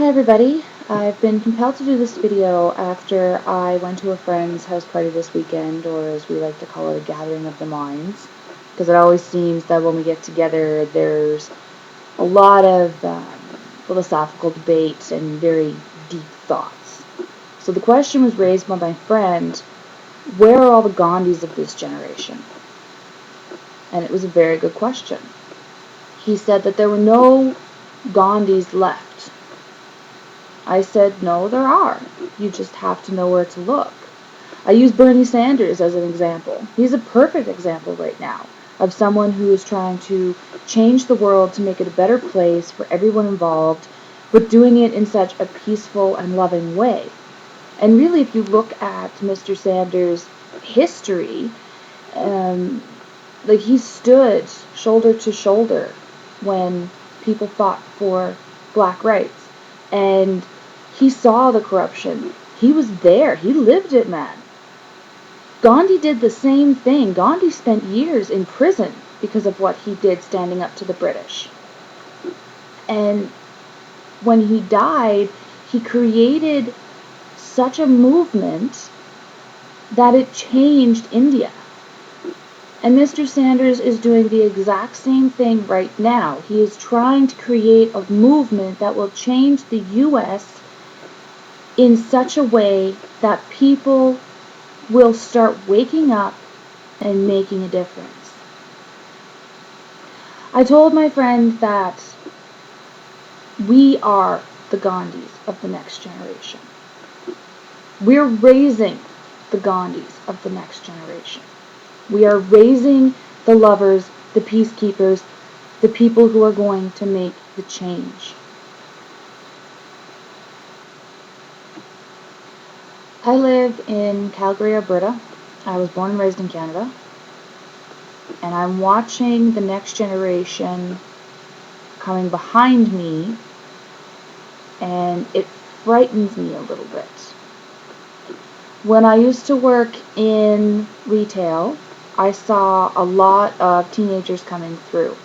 Hi everybody, I've been compelled to do this video after I went to a friend's house party this weekend, or as we like to call it, a gathering of the minds, because it always seems that when we get together there's a lot of philosophical debate and very deep thoughts. So the question was raised by my friend, where are all the Gandhis of this generation? And it was a very good question. He said that there were no Gandhis left. I said, no, there are. You just have to know where to look. I use Bernie Sanders as an example. He's a perfect example right now of someone who is trying to change the world to make it a better place for everyone involved, but doing it in such a peaceful and loving way. And really, if you look at Mr. Sanders' history, he stood shoulder to shoulder when people fought for black rights. And he saw the corruption. He was there. He lived it, man. Gandhi did the same thing. Gandhi spent years in prison because of what he did standing up to the British. And when he died, he created such a movement that it changed India. And Mr. Sanders is doing the exact same thing right now. He is trying to create a movement that will change the U.S. in such a way that people will start waking up and making a difference. I told my friend that we are the Gandhis of the next generation. We're raising the Gandhis of the next generation. We are raising the lovers, the peacekeepers, the people who are going to make the change. I live in Calgary, Alberta. I was born and raised in Canada. And I'm watching the next generation coming behind me, and it frightens me a little bit. When I used to work in retail, I saw a lot of teenagers coming through.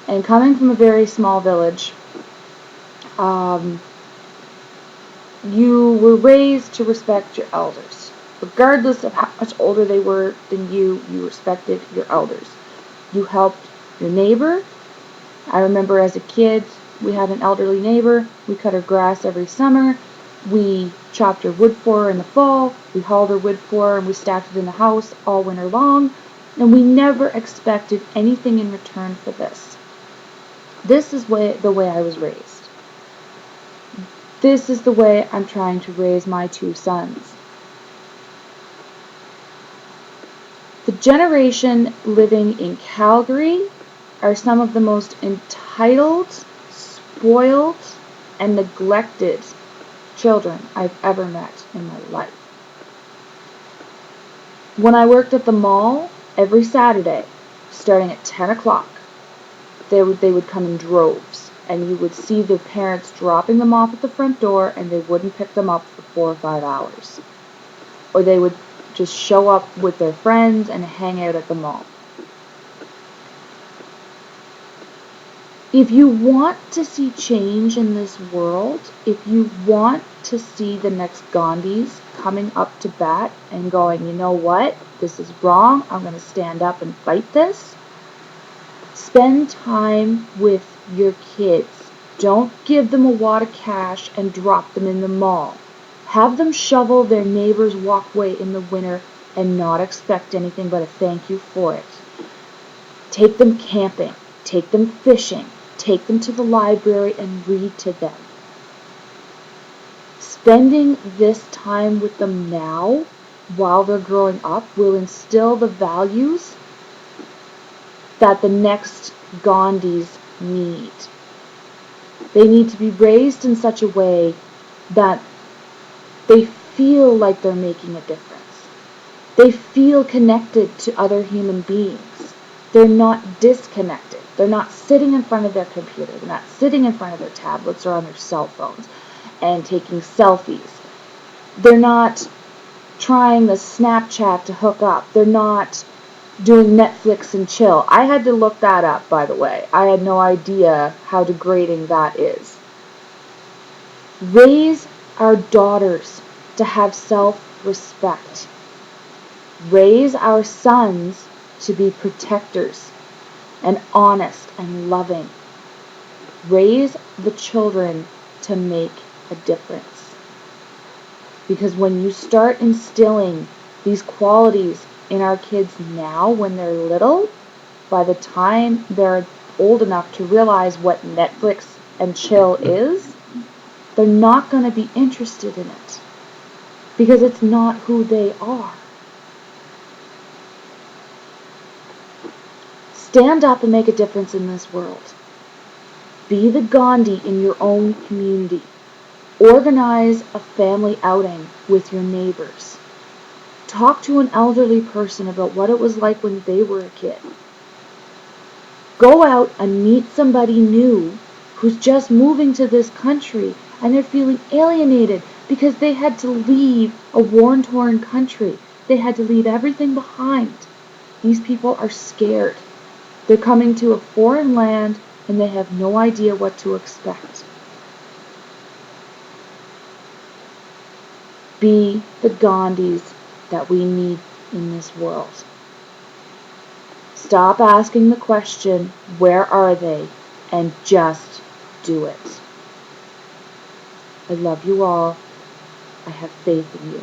And coming from a very small village, you were raised to respect your elders. Regardless of how much older they were than you respected your elders. You helped your neighbor. I remember as a kid, we had an elderly neighbor. We cut her grass every summer. We chopped her wood for her in the fall. We hauled her wood for her and we stacked it in the house all winter long. And we never expected anything in return for this. This is the way I was raised. This is the way I'm trying to raise my two sons. The generation living in Calgary are some of the most entitled, spoiled, and neglected children I've ever met in my life. When I worked at the mall, every Saturday, starting at 10 o'clock, they would come in droves. And you would see their parents dropping them off at the front door, and they wouldn't pick them up for 4 or 5 hours. Or they would just show up with their friends and hang out at the mall. If you want to see change in this world, if you want to see the next Gandhis coming up to bat and going, you know what, this is wrong, I'm going to stand up and fight this, spend time with your kids. Don't give them a wad of cash and drop them in the mall. Have them shovel their neighbor's walkway in the winter and not expect anything but a thank you for it. Take them camping. Take them fishing. Take them to the library and read to them. Spending this time with them now, while they're growing up, will instill the values that the next Gandhis need. They need to be raised in such a way that they feel like they're making a difference. They feel connected to other human beings. They're not disconnected. They're not sitting in front of their computer. They're not sitting in front of their tablets or on their cell phones and taking selfies. They're not trying the Snapchat to hook up. They're not doing Netflix and chill. I had to look that up, by the way. I had no idea how degrading that is. Raise our daughters to have self-respect. Raise our sons to be protectors and honest and loving. Raise the children to make a difference. Because when you start instilling these qualities in our kids now when they're little, by the time they're old enough to realize what Netflix and chill is, they're not going to be interested in it. Because it's not who they are. Stand up and make a difference in this world. Be the Gandhi in your own community. Organize a family outing with your neighbors. Talk to an elderly person about what it was like when they were a kid. Go out and meet somebody new who's just moving to this country and they're feeling alienated because they had to leave a war-torn country. They had to leave everything behind. These people are scared. They're coming to a foreign land and they have no idea what to expect. Be the Gandhis that we need in this world. Stop asking the question, where are they? And just do it. I love you all. I have faith in you.